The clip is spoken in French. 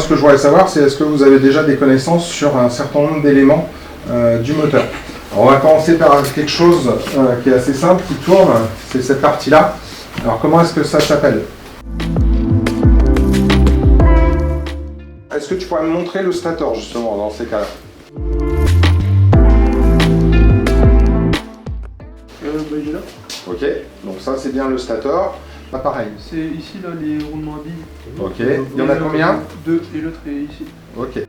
ce que je voudrais savoir, c'est est-ce que vous avez déjà des connaissances sur un certain nombre d'éléments du moteur. Alors, on va commencer par quelque chose qui est assez simple, qui tourne, c'est cette partie-là. Alors comment est-ce que ça s'appelle? Est-ce que tu pourrais me montrer le stator justement dans ces cas-là? Il est là. Ok, donc ça c'est bien le stator. Là pareil. C'est ici là les roulements à billes. Ok, il y en a combien? 2 et l'autre est ici. Ok.